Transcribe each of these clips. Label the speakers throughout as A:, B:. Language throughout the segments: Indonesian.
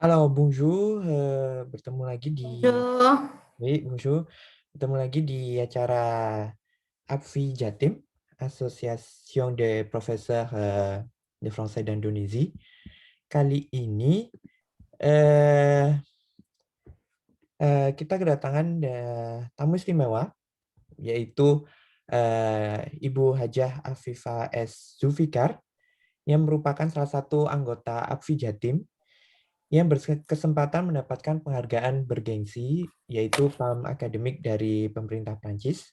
A: Halo, bonjour. Bertemu lagi di
B: Bonjour.
A: oui, bonjour. Bertemu lagi di acara APFI Jatim, Association des Professeurs de Français d'Indonésie. Kali ini eh, kita kedatangan tamu istimewa, yaitu Ibu Hajah Afifah S. Zulfikar, yang merupakan salah satu anggota APFI Jatim yang berkesempatan mendapatkan penghargaan bergengsi, yaitu Palm Akademik dari pemerintah Prancis.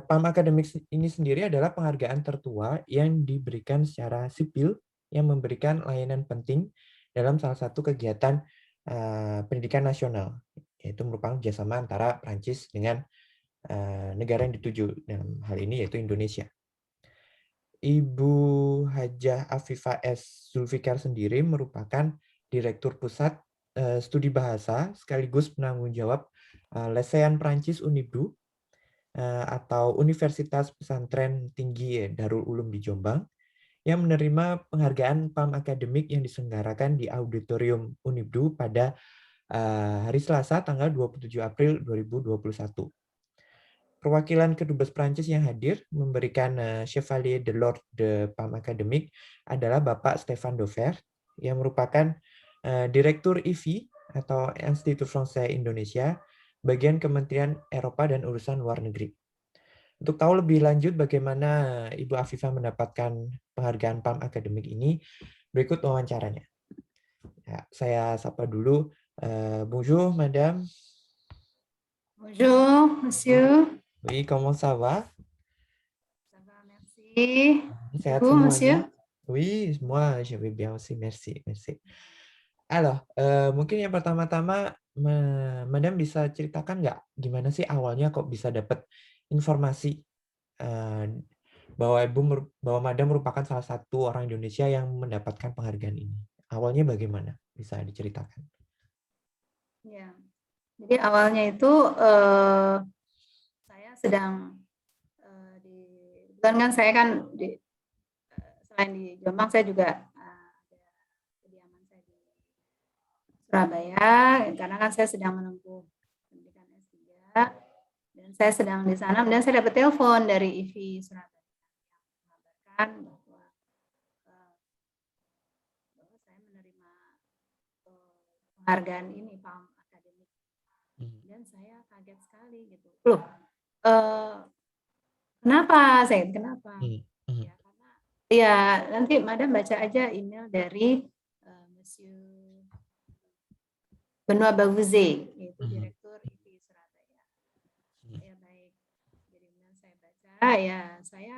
A: Palm Akademik ini sendiri adalah penghargaan tertua yang diberikan secara sipil yang memberikan layanan penting dalam salah satu kegiatan pendidikan nasional, yaitu merupakan kerjasama antara Prancis dengan negara yang dituju dalam hal ini yaitu Indonesia. Ibu Hajah Afifah S. Zulfikar sendiri merupakan Direktur Pusat Studi Bahasa sekaligus penanggung jawab Lesehan Prancis Unibdu atau Universitas Pesantren Tinggi Darul Ulum di Jombang yang menerima penghargaan Palm Akademik yang diselenggarakan di Auditorium Unibdu pada hari Selasa tanggal 27 April 2021. Perwakilan kedubes Prancis yang hadir memberikan Chevalier de l'Ordre de Palme Académique adalah Bapak Stéphane Daufer, yang merupakan Direktur IFI atau Institut Français Indonesia, bagian Kementerian Eropa dan Urusan Luar Negeri. Untuk tahu lebih lanjut bagaimana Ibu Afifah mendapatkan penghargaan Palm Academic ini, berikut wawancaranya. Ya, saya sapa dulu. Bonjour, Madame.
B: Bonjour, monsieur.
A: Oui, comment ça va?
B: Ça va, merci. Et
A: Sehat
B: vous,
A: semuanya?
B: monsieur?
A: Oui, moi je vais bien aussi, merci, merci. Alors, mungkin yang pertama-tama, Madam bisa ceritakan nggak gimana sih awalnya kok bisa dapat informasi eh, bahwa bahwa Madam merupakan salah satu orang Indonesia yang mendapatkan penghargaan ini. Awalnya bagaimana? Bisa diceritakan?
B: Ya, jadi awalnya itu saya sedang di kebetulan kan saya kan selain di Jombang saya juga ada kediaman saya di Surabaya karena kan saya sedang menempuh pendidikan S3 dan saya sedang di sana dan saya dapat telepon dari IFI Surabaya yang mengabarkan bahwa saya menerima penghargaan ini Palm Akademik dan saya kaget sekali gitu. Loh, kenapa? Kenapa? Ya karena ya nanti Madam baca aja email dari Monsieur Benoit Bavouze, yaitu Direktur IFI Surabaya. Ya baik. Jadi kemudian saya baca, ya saya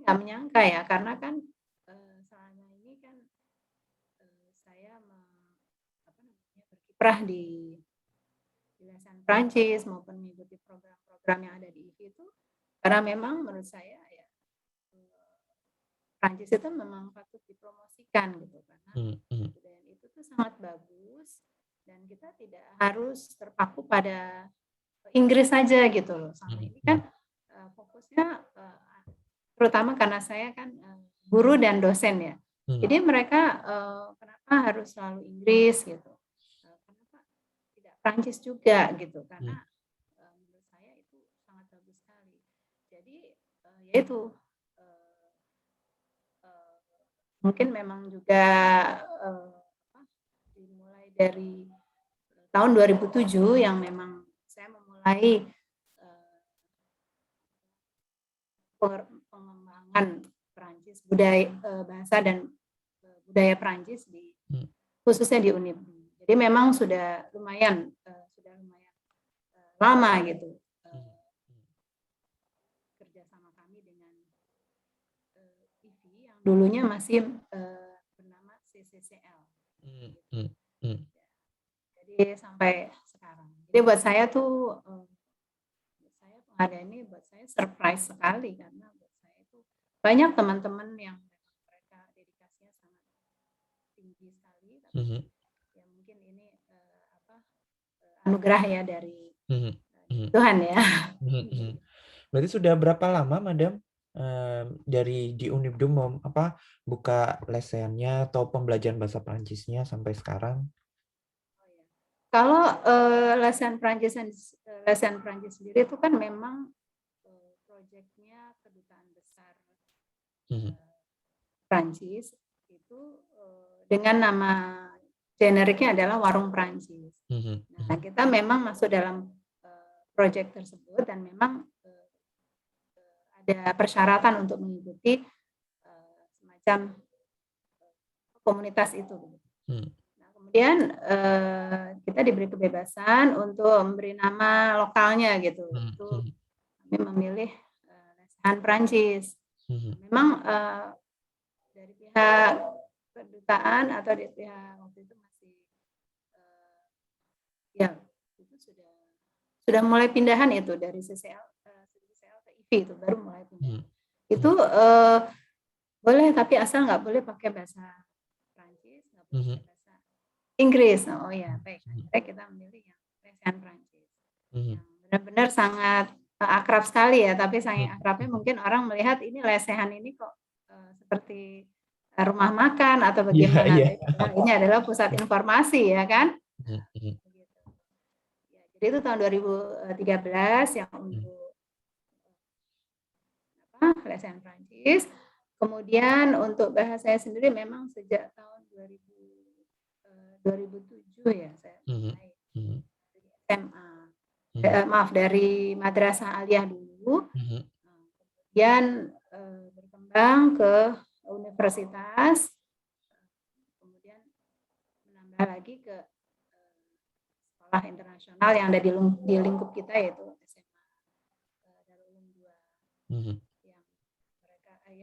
B: nggak menyangka ya karena kan selama ini kan saya berkiprah di Lesehan Prancis maupun mengikuti program-program yang ada di IFI itu karena memang menurut saya ya Prancis itu memang patut dipromosikan gitu karena kebudayaan itu tuh sangat bagus dan kita tidak harus terpaku pada Inggris saja gitu loh. Sama ini kan fokusnya terutama karena saya kan guru dan dosen ya. Jadi mereka kenapa harus selalu Inggris gitu? Kenapa tidak Prancis juga gitu? Karena menurut saya itu sangat bagus sekali. Jadi yaitu mungkin memang juga dimulai dari tahun 2007 yang memang saya memulai pengembangan Perancis budaya bahasa dan budaya Perancis di khususnya di UNIP. Jadi memang sudah lumayan lama gitu kerja sama kami dengan IFI yang dulunya masih bernama CCCL. Jadi sampai sekarang. Jadi buat saya tuh penghargaan ini buat saya surprise sekali karena buat saya itu banyak teman-teman yang mereka dedikasinya sangat tinggi sekali. Tapi ya mungkin ini anugerah ya dari Tuhan ya.
A: Berarti sudah berapa lama, Madam, dari di Unibdum buka lesennya atau pembelajaran bahasa Prancisnya sampai sekarang?
B: Kalau lesen Prancis sendiri itu kan memang proyeknya Kedutaan Besar Prancis itu dengan nama generiknya adalah Warung Prancis. Nah, kita memang masuk dalam proyek tersebut dan memang ada persyaratan untuk mengikuti semacam komunitas itu. Nah, kemudian kita diberi kebebasan untuk memberi nama lokalnya gitu. Itu kami memilih lesehan Prancis. Memang dari pihak kedutaan atau dari pihak waktu itu masih ya itu sudah mulai pindahan itu dari CCL ke IV itu baru mulai pindah. Itu boleh tapi asal nggak boleh pakai bahasa Prancis, nggak boleh pakai bahasa Inggris. Oh ya baik. Akhirnya kita memilih yang lesehan Prancis yang benar-benar sangat akrab sekali ya. Tapi saking akrabnya mungkin orang melihat ini lesehan ini kok seperti rumah makan atau bagaimana. Ini adalah pusat informasi ya kan. Jadi itu tahun 2013 yang untuk lesehan Prancis. Kemudian untuk bahasa saya sendiri memang sejak tahun 2007 ya saya mulai SMA. Dari Madrasah Aliyah dulu. Kemudian berkembang ke universitas. Kemudian menambah lagi ke sekolah internasional yang ada di lingkup kita yaitu SMA Darul Ulum 2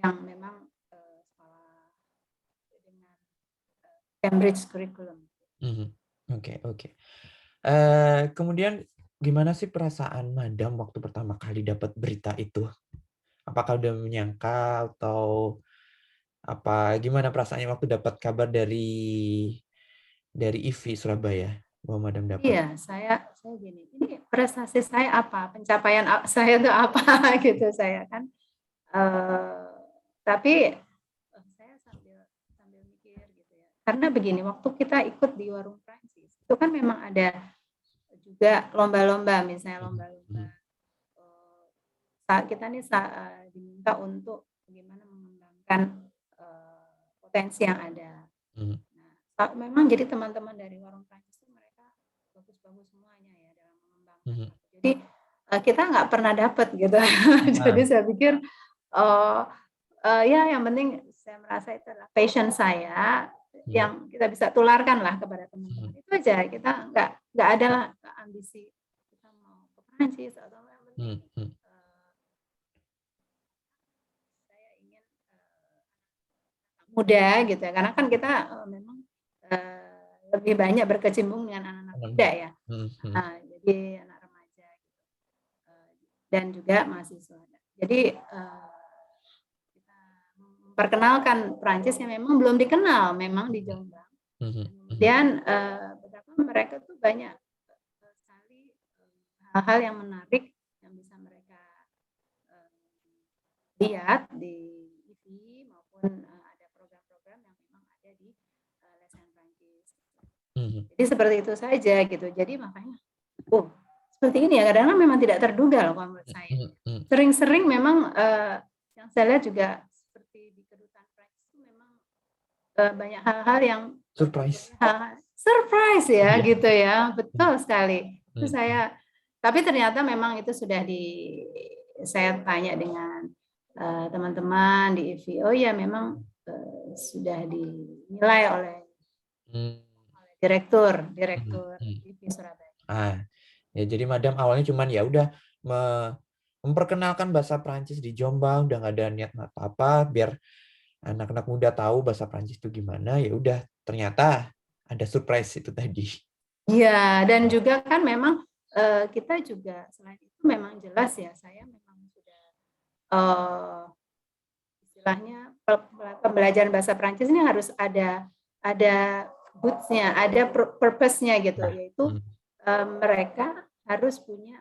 B: yang memang sekolah dengan Cambridge Curriculum.
A: Oke. Kemudian gimana sih perasaan Madam waktu pertama kali dapat berita itu? Apakah udah menyangka atau gimana perasaannya waktu dapat kabar dari IV Surabaya bahwa Madam dapat?
B: Iya, saya gini, ini prestasi saya apa, pencapaian saya itu apa gitu saya kan. Tapi saya sambil mikir gitu ya. Karena begini, waktu kita ikut di Warung Prancis, itu kan memang ada juga lomba-lomba, misalnya lomba-lomba. Kita nih diminta untuk bagaimana mengembangkan potensi yang ada. Nah, memang jadi teman-teman dari Warung Prancis itu mereka bagus-bagus semuanya ya dalam mengembangkan. Jadi kita nggak pernah dapat gitu. Jadi saya pikir ya yang penting saya merasa itu adalah passion saya yang kita bisa tularkan lah kepada teman-teman. Itu aja, kita nggak ada lah ambisi kita mau ke Prancis atau yang penting saya ingin muda gitu ya, karena kan kita memang lebih banyak berkecimpung dengan anak-anak muda ya. Jadi anak remaja gitu. Dan juga mahasiswa. Jadi kita memperkenalkan Prancis yang memang belum dikenal memang di Jombang. Kemudian betapa mereka tuh banyak sekali hal-hal yang menarik yang bisa mereka lihat di TV maupun ada program-program yang memang ada di lesehan Prancis. Jadi seperti itu saja gitu. Jadi makanya, seperti ini ya kadang-kadang memang tidak terduga loh menurut saya. Sering-sering memang yang saya lihat juga seperti di Kedutaan Prancis itu memang banyak hal-hal yang surprise ya gitu ya, betul sekali. Itu saya, tapi ternyata memang itu sudah saya tanya dengan teman-teman di IV. Oh ya memang sudah dinilai oleh direktur IV Surabaya.
A: Ya jadi Madam awalnya cuman ya udah memperkenalkan bahasa Prancis di Jombang, udah nggak ada niat apa-apa biar anak-anak muda tahu bahasa Prancis itu gimana. Ya udah ternyata ada surprise itu tadi.
B: Iya, dan juga kan memang kita juga selain itu memang jelas ya saya memang sudah istilahnya pembelajaran bahasa Prancis ini harus ada goods-nya, ada purpose-nya gitu, yaitu mereka harus punya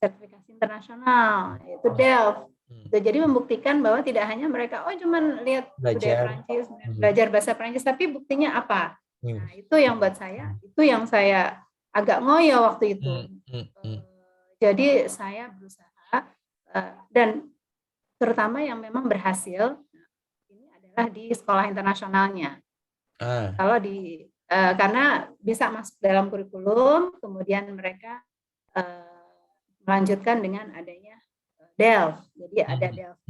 B: sertifikasi internasional, yaitu DELF. Jadi membuktikan bahwa tidak hanya mereka cuman lihat budaya
A: Belajar.
B: Perancis, belajar bahasa Perancis, tapi buktinya apa? Nah, itu yang buat saya, itu yang saya agak ngoyo waktu itu. Jadi saya berusaha dan terutama yang memang berhasil ini adalah di sekolah internasionalnya. Kalau di karena bisa masuk dalam kurikulum, kemudian mereka melanjutkan dengan adanya Delft. Jadi ada Delft.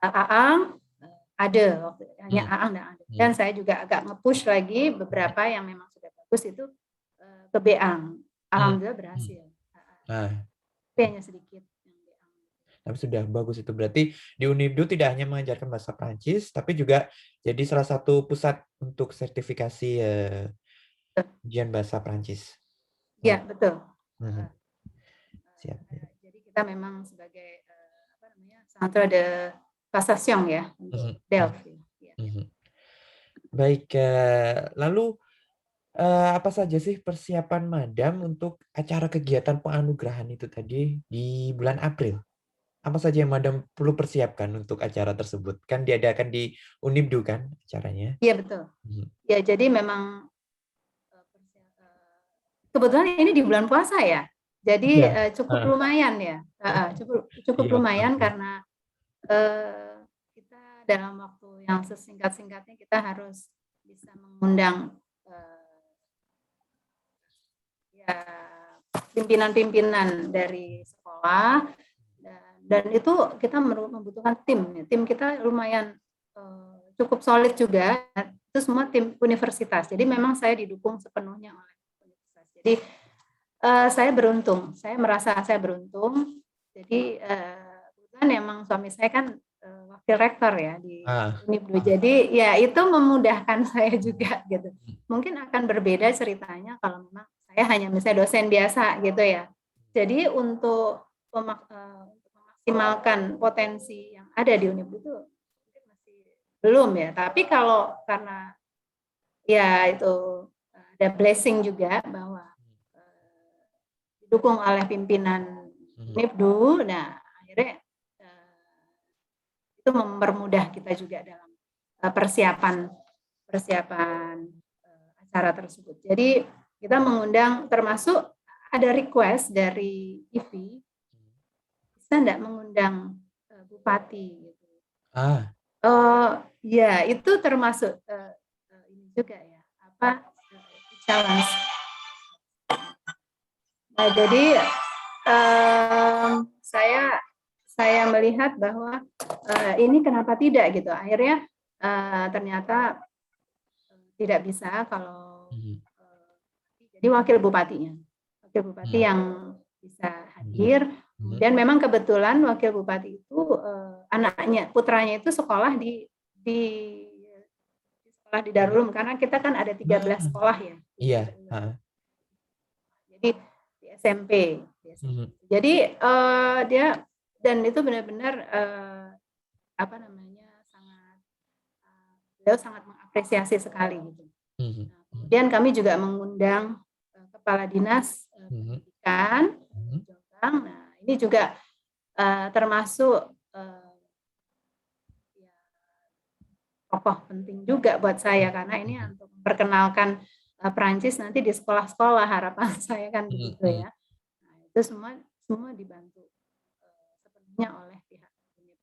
B: Aang ada, hanya Aang dan ada. Dan saya juga agak nge-push lagi beberapa yang memang sudah bagus itu ke Beang. Alhamdulillah berhasil. Tapi hanya sedikit.
A: Tapi sudah bagus itu. Berarti di Unibdu tidak hanya mengajarkan bahasa Prancis, tapi juga jadi salah satu pusat untuk sertifikasi ujian bahasa Prancis.
B: Iya, betul.
A: Siap.
B: Jadi kita memang sebagai Centre de Passation ya untuk Delft.
A: Baik, lalu apa saja sih persiapan Madam untuk acara kegiatan penganugerahan itu tadi di bulan April? Apa saja yang Madam perlu persiapkan untuk acara tersebut? Kan diadakan di Unibdu kan acaranya?
B: Iya, betul. Ya, jadi memang kebetulan ini di bulan puasa ya. Jadi cukup lumayan ya. Cukup lumayan karena kita dalam waktu yang sesingkat-singkatnya kita harus bisa mengundang pimpinan-pimpinan dari sekolah dan itu kita membutuhkan tim. Tim kita lumayan cukup solid juga. Itu semua tim universitas. Jadi memang saya didukung sepenuhnya oleh universitas. Jadi saya beruntung. Saya merasa saya beruntung. Jadi kebetulan memang suami saya kan wakil rektor ya di Unibdu. Jadi ya itu memudahkan saya juga gitu. Mungkin akan berbeda ceritanya kalau memang saya hanya misalnya dosen biasa gitu ya. Jadi untuk memaksimalkan potensi yang ada di Unibdu itu masih belum ya. Tapi kalau karena ya itu ada blessing juga bahwa didukung oleh pimpinan Unibdu, nah akhirnya itu mempermudah kita juga dalam persiapan acara tersebut. Jadi kita mengundang termasuk ada request dari IVI bisa enggak mengundang bupati gitu. Ya itu termasuk ini juga ya challenge. Nah, jadi saya melihat bahwa ini kenapa tidak gitu. Akhirnya ternyata tidak bisa kalau jadi wakil bupati yang bisa hadir. Dan memang kebetulan wakil bupati itu putranya itu sekolah di sekolah di Darul Ulum karena kita kan ada 13 sekolah ya.
A: Iya.
B: Jadi di SMP. Jadi dia dan itu benar-benar beliau sangat mengapresiasi sekali gitu. Nah, kemudian kami juga mengundang kepala dinas pendidikan Jombang. Nah, ini juga termasuk tokoh penting juga buat saya karena ini untuk memperkenalkan Perancis nanti di sekolah-sekolah, harapan saya kan begitu ya. Nah, itu semua dibantu sepenuhnya oleh pihak ini.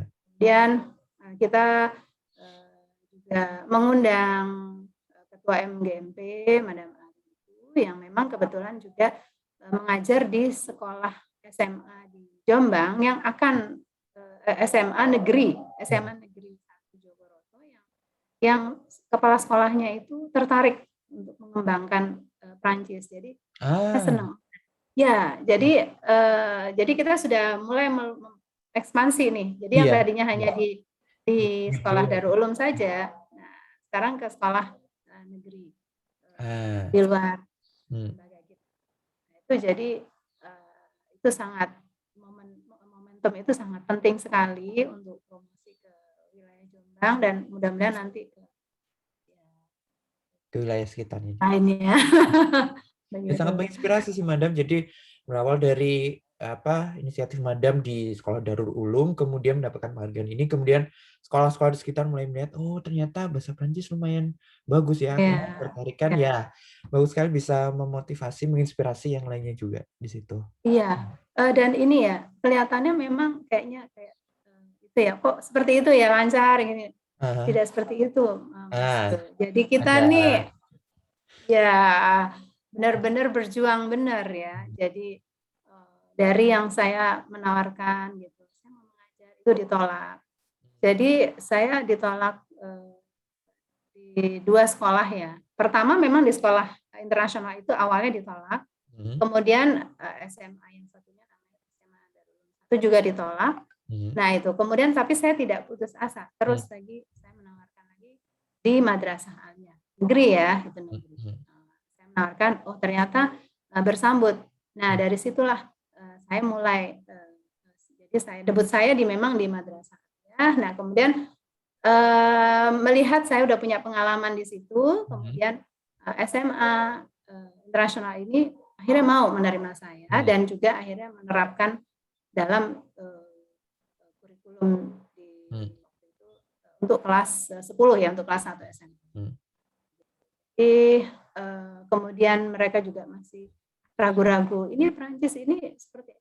B: Kemudian kita juga mengundang Ketua MGMP, Madam Ari, yang memang kebetulan juga mengajar di sekolah SMA di Jombang yang akan SMA negeri Jogoroto yang kepala sekolahnya itu tertarik untuk mengembangkan Prancis. Jadi saya senang. Ya, jadi kita sudah mulai ekspansi nih. Jadi yang tadinya hanya di sekolah Darul Ulum saja, nah, sekarang ke sekolah negeri di luar. Itu jadi itu sangat momentum itu sangat penting sekali untuk promosi ke wilayah Jombang dan mudah-mudahan nanti
A: ke wilayah sekitarnya.
B: Lainnya.
A: Sangat menginspirasi sih Madam. Jadi berawal dari inisiatif Madam di Sekolah Darul Ulum, kemudian mendapatkan penghargaan ini, kemudian sekolah-sekolah di sekitar mulai melihat, oh ternyata bahasa Prancis lumayan bagus ya, tertarikan ya, bagus sekali, bisa memotivasi, menginspirasi yang lainnya juga di situ.
B: Iya, dan ini ya kelihatannya memang kayak itu ya, kok seperti itu ya, lancar gini. Tidak seperti itu, Mas. Jadi kita nih ya benar-benar berjuang benar ya. Jadi dari yang saya menawarkan gitu, saya mau mengajar itu ditolak. Jadi saya ditolak di 2 sekolah ya. Pertama memang di sekolah internasional itu awalnya ditolak. Kemudian SMA yang satunya namanya SMA Darul Ulum itu juga ditolak. Nah itu kemudian tapi saya tidak putus asa. Terus lagi saya menawarkan lagi di Madrasah Aliyah negeri ya, itu negeri. Saya menawarkan, oh ternyata bersambut. Nah dari situlah saya mulai. Jadi debut saya memang di Madrasah Aliyah. Nah kemudian melihat saya udah punya pengalaman di situ, kemudian SMA internasional ini akhirnya mau menerima saya dan juga akhirnya menerapkan dalam kurikulum untuk kelas 10 ya, untuk kelas 1 SMP. Jadi kemudian mereka juga masih ragu-ragu, ini Prancis ini seperti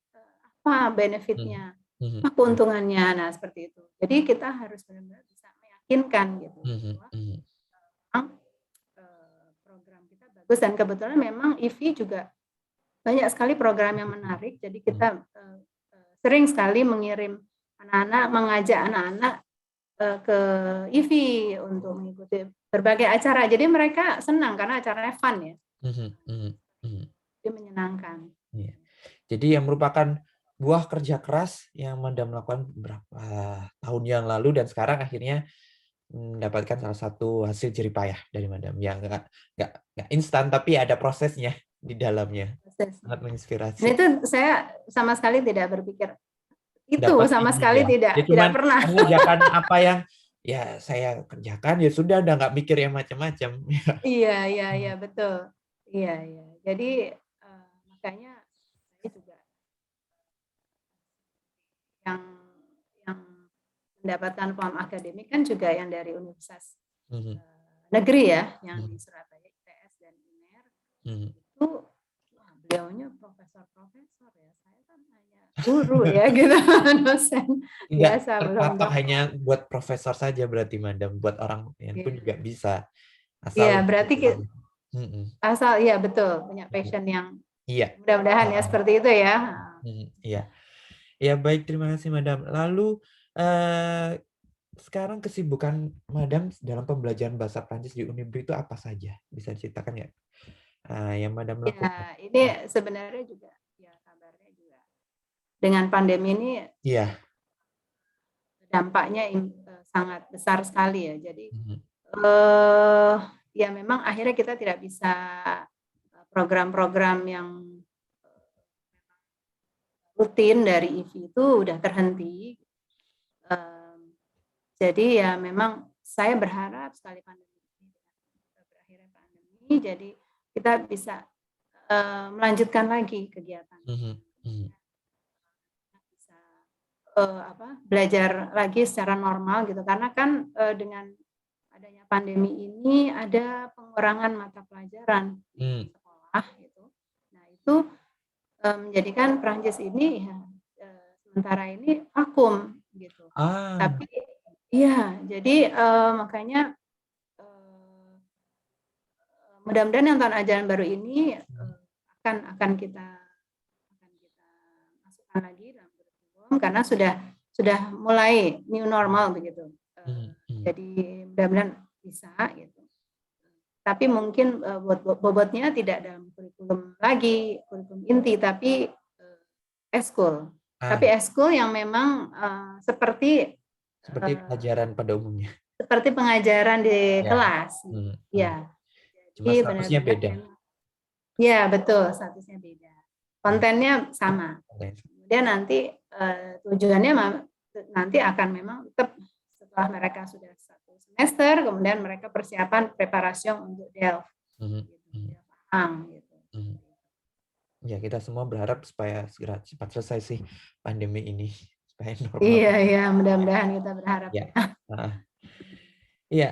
B: apa benefitnya, apa keuntungannya, nah seperti itu. Jadi kita harus benar-benar bisa meyakinkan gitu bahwa program kita bagus, dan kebetulan memang IVI juga banyak sekali program yang menarik. Jadi kita sering sekali mengirim anak-anak, mengajak anak-anak ke IVI untuk mengikuti berbagai acara. Jadi mereka senang karena acaranya fun ya. Jadi menyenangkan.
A: Jadi yang merupakan buah kerja keras yang Madam lakukan beberapa tahun yang lalu, dan sekarang akhirnya mendapatkan salah satu hasil jeripayah dari Madam yang nggak instan, tapi ada prosesnya di dalamnya. Sangat menginspirasi.
B: Dan itu saya sama sekali tidak berpikir itu,
A: dapat
B: sama
A: ini,
B: sekali
A: ya.
B: tidak pernah
A: mengerjakan apa yang ya saya kerjakan, ya sudah, udah nggak mikir yang macam-macam.
B: Iya betul. Iya. Jadi makanya saya juga yang mendapatkan form akademik kan juga yang dari universitas negeri ya, yang di Surabaya, ITS dan UNER. Itu beliaunya profesor ya, saya kan hanya guru ya gitu, dosen biasa.
A: Terpatok hanya buat profesor saja berarti Madam, buat orang yang pun juga bisa.
B: Iya, berarti asal iya betul, punya passion yang mudah-mudahan ya seperti itu ya.
A: Iya, baik, terima kasih Madam. Lalu sekarang kesibukan Madam dalam pembelajaran bahasa Prancis di Unibri itu apa saja? Bisa diceritakan ya? Yang Madam lakukan.
B: Ya, ini sebenarnya juga ya kabarnya juga dengan pandemi ini dampaknya sangat besar sekali ya. Jadi ya memang akhirnya kita tidak bisa program-program yang rutin dari IVI itu udah terhenti. Jadi ya memang saya berharap sekali pandemi ini berakhirnya pandemi, jadi kita bisa melanjutkan lagi kegiatan. Bisa belajar lagi secara normal gitu, karena kan dengan adanya pandemi ini ada pengurangan mata pelajaran di sekolah gitu. Nah itu menjadikan Prancis ini ya sementara ini vakum gitu. Tapi iya, jadi makanya mudah-mudahan yang tahun ajaran baru ini akan kita masukkan lagi dalam kurikulum, karena sudah mulai new normal begitu. Jadi mudah-mudahan bisa gitu. Tapi mungkin bobotnya tidak dalam kurikulum lagi, kurikulum inti, tapi eskul. Tapi eskul yang memang seperti
A: pelajaran pada umumnya.
B: Seperti pengajaran di kelas. Ya.
A: Cuma statusnya beda.
B: Ya, betul, statusnya beda. Kontennya sama. Kemudian nanti tujuannya nanti akan memang tetap setelah mereka sudah 1 semester, kemudian mereka persiapan preparasi untuk DELF. Paham gitu.
A: Ya, kita semua berharap supaya segera cepat selesai sih pandemi ini supaya normal.
B: Iya, mudah-mudahan kita berharap
A: Ya.
B: ya.
A: Nah, iya,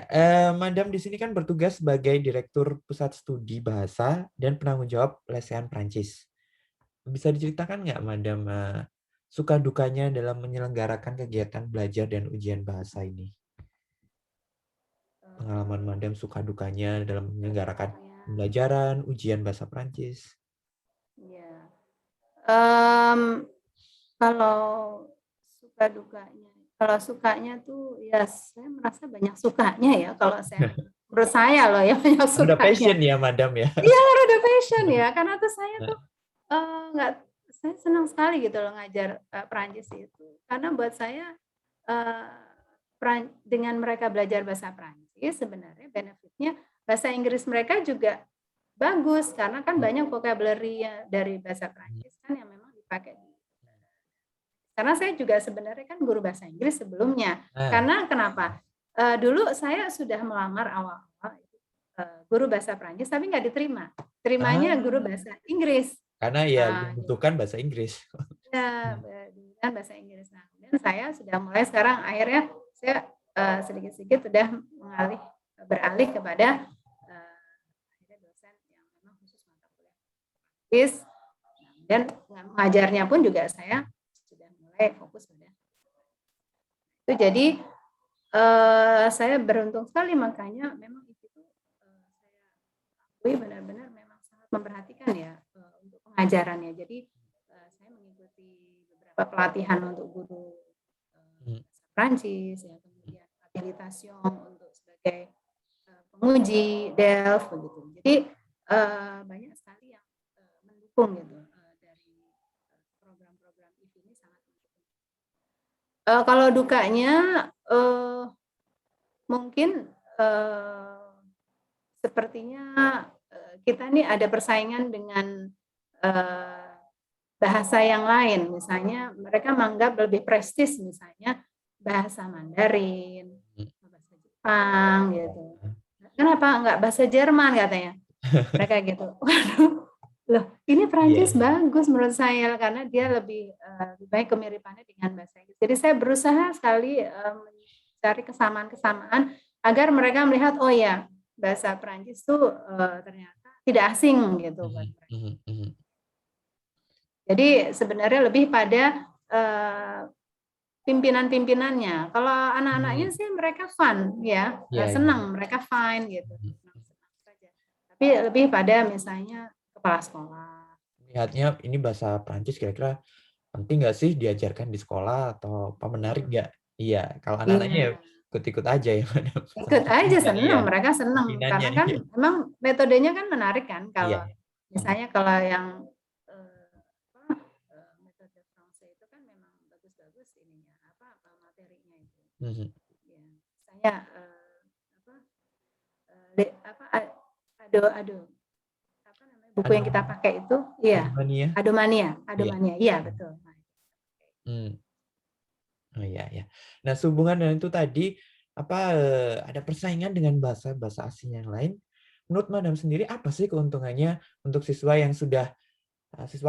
A: Madam di sini kan bertugas sebagai Direktur Pusat Studi Bahasa dan penanggung jawab lesehan Prancis. Bisa diceritakan nggak, Madam, suka dukanya dalam menyelenggarakan kegiatan belajar dan ujian bahasa ini? Pengalaman Madam suka dukanya dalam menyelenggarakan pembelajaran ujian bahasa Prancis.
B: Iya. Kalau suka dukanya, kalau sukanya tuh ya saya merasa banyak sukanya ya. Kalau saya menurut saya loh ya banyak
A: Ada passion
B: sukanya.
A: ya, Madam ya.
B: Iya, ada passion ya. Karena tuh saya tuh nggak, saya senang sekali gitu loh ngajar Perancis itu. Karena buat saya dengan mereka belajar bahasa Perancis sebenarnya benefitnya bahasa Inggris mereka juga bagus karena kan banyak vocabulary dari bahasa Perancis kan yang memang dipakai. Karena saya juga sebenarnya kan guru bahasa Inggris sebelumnya. Karena kenapa? Dulu saya sudah melamar awal-awal guru bahasa Perancis tapi nggak diterima. Terimanya guru bahasa Inggris.
A: Karena ya dibutuhkan bahasa Inggris.
B: Ya, dengan bahasa Inggris. Nah, kemudian saya sudah mulai sekarang akhirnya saya sedikit-sedikit sudah beralih kepada dosen yang memang khusus mata kuliah Inggris. Dan mengajarnya pun juga saya sudah mulai fokus pada itu. Jadi saya beruntung sekali, makanya memang itu saya akui benar-benar memang sangat memperhatikan ya untuk pengajarannya. Jadi saya mengikuti beberapa pelatihan untuk guru Prancis, ya, kemudian habilitation untuk sebagai penguji DELF begitu. Jadi banyak sekali yang mendukung gitu dari program-program ini sangat mendukung. Kalau dukanya mungkin sepertinya kita nih ada persaingan dengan bahasa yang lain, misalnya mereka menganggap lebih prestis misalnya bahasa Mandarin, bahasa Jepang gitu. Kenapa enggak bahasa Jerman katanya? Mereka gitu. Waduh, loh ini Prancis bagus menurut saya karena dia lebih baik kemiripannya dengan bahasa Inggris. Jadi saya berusaha sekali mencari kesamaan-kesamaan agar mereka melihat oh ya bahasa Prancis tuh ternyata tidak asing gitu buat mereka. Jadi sebenarnya lebih pada pimpinan-pimpinannya. Kalau anak-anaknya sih mereka fun ya, senang, mereka fine gitu. Senang saja. Tapi lebih pada misalnya kepala sekolah.
A: Lihatnya ini bahasa Prancis kira-kira penting nggak sih diajarkan di sekolah atau apa, menarik nggak? Iya, kalau anak-anaknya ya ikut-ikut aja ya, Madam.
B: Ikut aja senang, mereka senang karena kan memang metodenya kan menarik kan. Kalau misalnya kalau yang metode Fransai itu kan memang bagus-bagus ininya apa materinya itu. Ya, misalnya apa namanya buku yang kita pakai itu, iya. Adomania, iya betul.
A: Oh iya ya. Nah, sehubungan dengan itu tadi ada persaingan dengan bahasa asing yang lain. Menurut Madam sendiri apa sih keuntungannya untuk siswa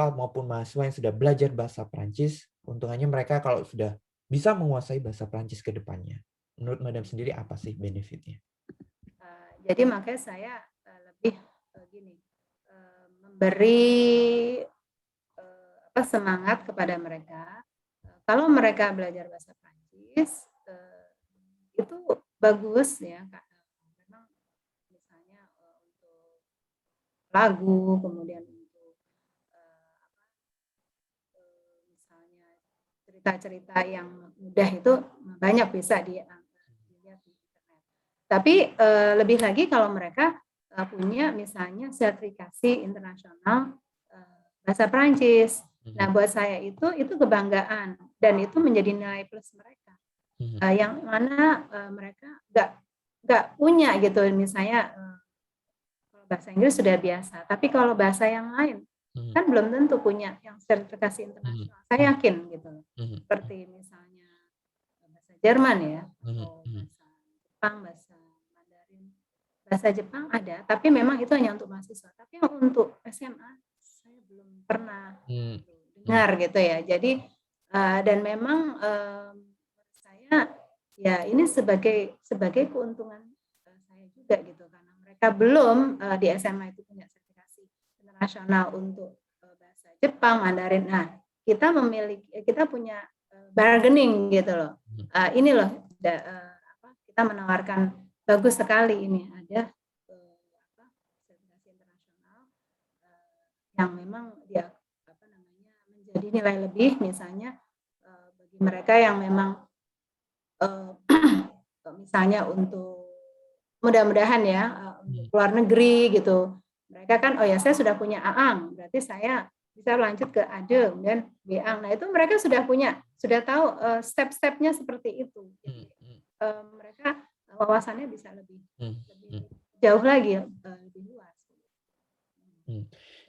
A: maupun mahasiswa yang sudah belajar bahasa Prancis? Keuntungannya mereka kalau sudah bisa menguasai bahasa Prancis ke depannya. Menurut Madam sendiri apa sih benefitnya?
B: Jadi makanya saya lebih memberi semangat kepada mereka. Kalau mereka belajar bahasa Prancis itu bagus ya, memang misalnya untuk lagu, kemudian untuk misalnya cerita-cerita yang mudah itu banyak bisa dilihat di internet. Tapi lebih lagi kalau mereka punya misalnya sertifikasi internasional bahasa Prancis. Nah, buat saya itu kebanggaan dan itu menjadi nilai plus mereka. Yang mana mereka nggak punya gitu, misalnya kalau bahasa Inggris sudah biasa, tapi kalau bahasa yang lain kan belum tentu punya yang sertifikasi internasional. Saya yakin gitu, seperti misalnya bahasa Jerman ya, atau bahasa Jepang, bahasa Mandarin. Bahasa Jepang ada, tapi memang itu hanya untuk mahasiswa. Tapi yang untuk SMA saya belum pernah dengar gitu ya. Jadi dan memang menurut saya ya ini sebagai keuntungan saya juga gitu, karena mereka belum di SMA itu punya sertifikasi internasional untuk bahasa Jepang, Mandarin. Nah, kita punya bargaining gitu loh. Ini loh kita menawarkan bagus sekali ini ada sertifikasi internasional yang memang dia menjadi nilai lebih, misalnya bagi mereka yang memang misalnya untuk mudah-mudahan ya untuk luar negeri gitu, mereka kan oh ya saya sudah punya AANG, berarti saya bisa lanjut ke ADE dan BANG. Nah itu mereka sudah tahu step-stepnya seperti itu. Jadi, mereka wawasannya bisa lebih jauh lagi, lebih luas.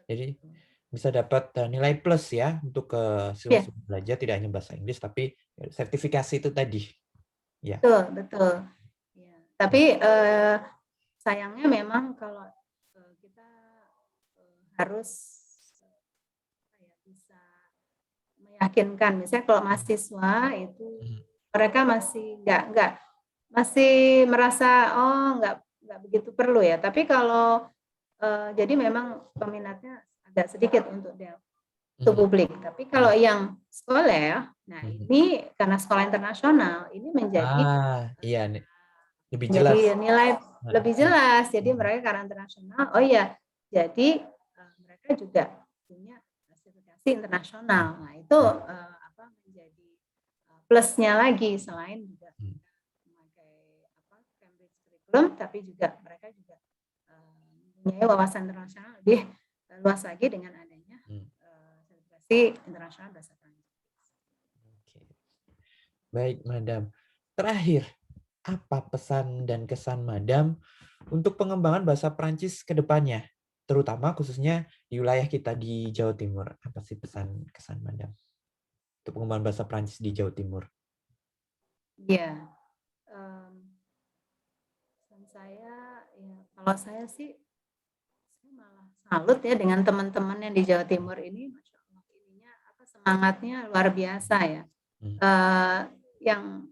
A: Jadi bisa dapat nilai plus ya untuk siswa belajar, tidak hanya bahasa Inggris tapi sertifikasi itu tadi. Ya.
B: Betul. Ya. Tapi sayangnya memang kalau kita harus bisa meyakinkan, misalnya kalau mahasiswa itu mereka masih masih merasa nggak begitu perlu ya. Tapi kalau jadi memang peminatnya agak sedikit untuk publik. Tapi kalau yang sekolah, nah ini karena sekolah internasional ini menjadi
A: lebih jelas.
B: Jadi nilai lebih jelas. Jadi mereka karena internasional, jadi mereka juga punya sertifikasi internasional. Nah itu menjadi plusnya lagi, selain juga memakai Cambridge Curriculum, tapi juga mereka juga mempunyai wawasan internasional lebih luas lagi dengan adanya sertifikasi internasional bahasa Prancis.
A: Baik, Madam. Terakhir, apa pesan dan kesan Madam untuk pengembangan bahasa Prancis ke depannya, terutama khususnya di wilayah kita di Jawa Timur? Apa sih pesan kesan Madam untuk pengembangan bahasa Prancis di Jawa Timur?
B: Ya, kalau saya sih malah salut ya dengan teman-teman yang di Jawa Timur ini, Masya Allah, semangatnya luar biasa ya.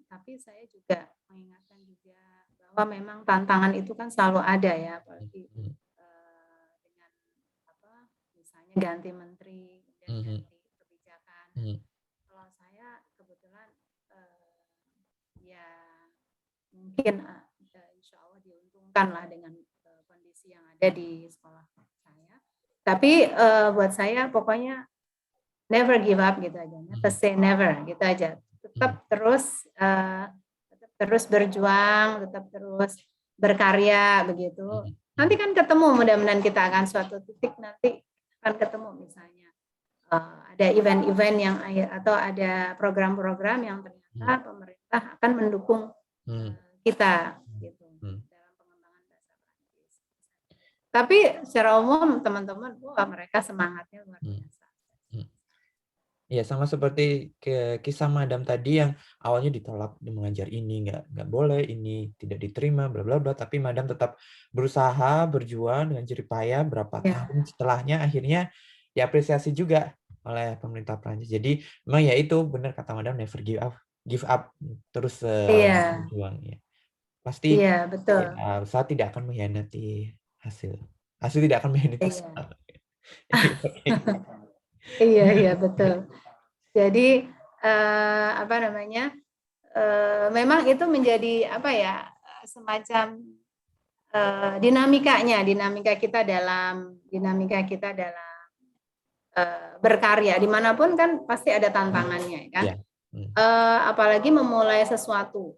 B: Tapi saya juga mengingatkan juga bahwa memang tantangan itu kan selalu ada ya, apalagi dengan misalnya ganti menteri, kemudian ganti kebijakan. Kalau saya kebetulan ya mungkin insya Allah diuntungkan lah dengan kondisi yang ada di sekolah saya. Tapi buat saya pokoknya never give up gitu aja, never say never gitu aja. Tetap terus berjuang, tetap terus berkarya begitu. Nanti kan ketemu, mudah-mudahan kita akan suatu titik nanti akan ketemu, misalnya ada event-event yang atau ada program-program yang ternyata pemerintah akan mendukung kita gitu dalam pengembangan bahasa Prancis. Tapi secara umum teman-teman, mereka semangatnya luar biasa.
A: Ya, sama seperti kisah Madam tadi yang awalnya ditolak mengajar ini nggak boleh, ini tidak diterima, bla bla bla, tapi Madam tetap berusaha, berjuang dengan jerih payah berapa tahun setelahnya akhirnya diapresiasi juga oleh pemerintah Prancis. Jadi memang ya itu benar kata Madam, never give up, terus berjuang ya. Pasti
B: betul.
A: Ya, usaha tidak akan mengkhianati hasil. Hasil tidak akan mengkhianati usaha.
B: Iya betul. Jadi memang itu menjadi semacam dinamika kita dalam berkarya dimanapun kan pasti ada tantangannya kan. Apalagi memulai sesuatu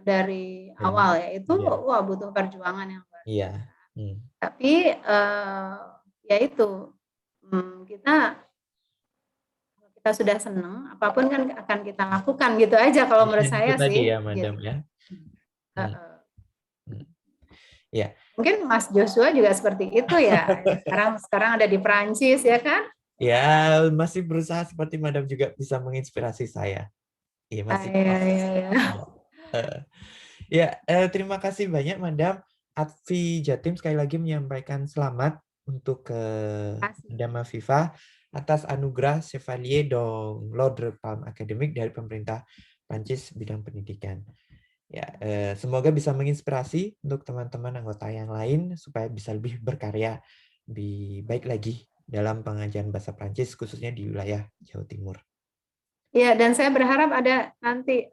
B: dari awal ya itu butuh perjuangan yang luar biasa. Tapi ya itu kita sudah senang, apapun kan akan kita lakukan gitu aja kalau menurut saya
A: itu tadi
B: sih.
A: Ya, Madam gitu. Ya.
B: Mungkin Mas Joshua juga seperti itu ya. Sekarang ada di Prancis ya kan?
A: Ya, masih berusaha seperti Madam juga bisa menginspirasi saya. Iya, masih. Ya, terima kasih banyak Madam. Advi Jatim sekali lagi menyampaikan selamat untuk Madam Afifah atas anugerah Chevalier de l'Ordre Palme Académique dari pemerintah Prancis bidang pendidikan. Ya, semoga bisa menginspirasi untuk teman-teman anggota yang lain supaya bisa lebih berkarya, lebih baik lagi dalam pengajaran bahasa Prancis khususnya di wilayah Jawa Timur.
B: Ya, dan saya berharap ada nanti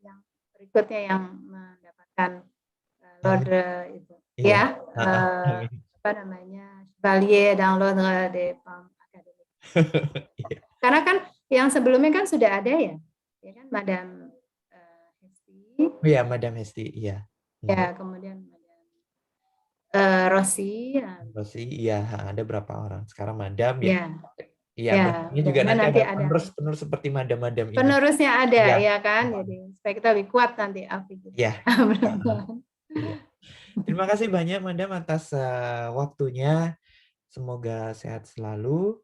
B: yang berikutnya yang mendapatkan l'Ordre itu.
A: Iya.
B: Ya, apa namanya, Chevalier dans l'Ordre des Palmes Académiques. Karena kan yang sebelumnya kan sudah ada ya kan Madam Hesti.
A: Oh ya, Madam Hesti, iya.
B: Ya, kemudian Madam Rossi.
A: Rossi, iya, ada berapa orang. Sekarang Madam ya.
B: Iya,
A: Ini juga nanti ada
B: ada
A: penerus seperti Madam-Madam ini.
B: Penerusnya ada, ya kan? Jadi supaya kita lebih kuat nanti, Afi.
A: Iya. Terima kasih banyak, Madam, atas waktunya. Semoga sehat selalu.